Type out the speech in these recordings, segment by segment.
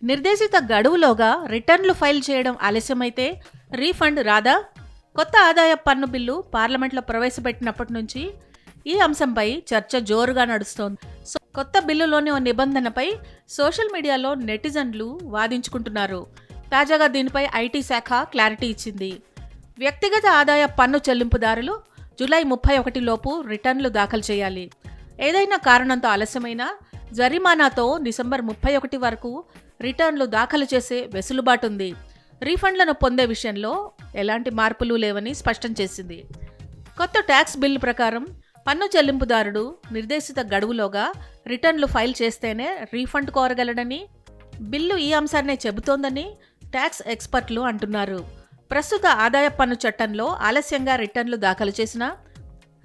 నిర్దేశిత గడువులోగా రిటర్న్లు ఫైల్ చేయడం ఆలస్యమైతే రీఫండ్ రాదా? కొత్త ఆదాయ పన్ను బిల్లు పార్లమెంట్లో ప్రవేశపెట్టినప్పటి నుంచి ఈ అంశంపై చర్చ జోరుగా నడుస్తోంది. కొత్త బిల్లులోని ఓ నిబంధనపై సోషల్ మీడియాలో నెటిజన్లు వాదించుకుంటున్నారు. తాజాగా దీనిపై ఐటీ శాఖ క్లారిటీ ఇచ్చింది. వ్యక్తిగత ఆదాయ పన్ను చెల్లింపుదారులు జూలై 31 లోపు రిటర్న్లు దాఖలు చేయాలి. ఏదైనా కారణంతో ఆలస్యమైనా జరిమానాతో డిసెంబర్ 31 వరకు రిటర్న్లు దాఖలు చేసే వెసులుబాటుంది. రీఫండ్లను పొందే విషయంలో ఎలాంటి మార్పులు లేవని స్పష్టం చేసింది. కొత్త ట్యాక్స్ బిల్లు ప్రకారం పన్ను చెల్లింపుదారుడు నిర్దేశిత గడువులోగా రిటర్న్లు ఫైల్ చేస్తేనే రీఫండ్ కోరగలడని బిల్లు ఈ అంశాన్నే చెబుతోందని ట్యాక్స్ ఎక్స్పర్ట్లు అంటున్నారు. ప్రస్తుత ఆదాయ పన్ను చట్టంలో ఆలస్యంగా రిటర్న్లు దాఖలు చేసినా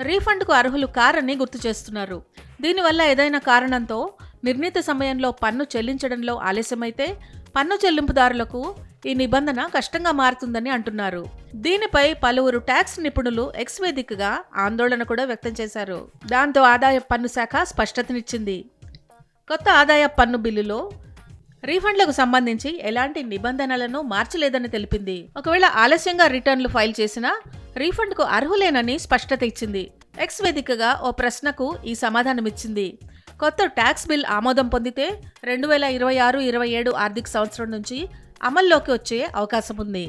రీఫండ్కు అర్హులు కారని గుర్తు చేస్తున్నారు. దీనివల్ల ఏదైనా కారణంతో నిర్ణీత సమయంలో పన్ను చెల్లించడంలో ఆలస్యమైతే పన్ను చెల్లింపుదారులకు ఈ నిబంధన కష్టంగా మారుతుందని అంటున్నారు. దీనిపై పలువురు ట్యాక్స్ నిపుణులు ఎక్స్ వేదికగా ఆందోళన కూడా వ్యక్తం చేశారు. దాంతో ఆదాయ పన్ను శాఖ స్పష్టతనిచ్చింది. కొత్త ఆదాయ పన్ను బిల్లులో రీఫండ్లకు సంబంధించి ఎలాంటి నిబంధనలను మార్చలేదని తెలిపింది. ఒకవేళ ఆలస్యంగా రిటర్న్లు ఫైల్ చేసినా రీఫండ్కు అర్హులేనని స్పష్టత ఇచ్చింది. ఎక్స్ వేదికగా ఓ ప్రశ్నకు ఈ సమాధానమిచ్చింది. కొత్త ట్యాక్స్ బిల్ ఆమోదం పొందితే 2026-27 ఆర్థిక సంవత్సరం నుంచి అమల్లోకి వచ్చే అవకాశం ఉంది.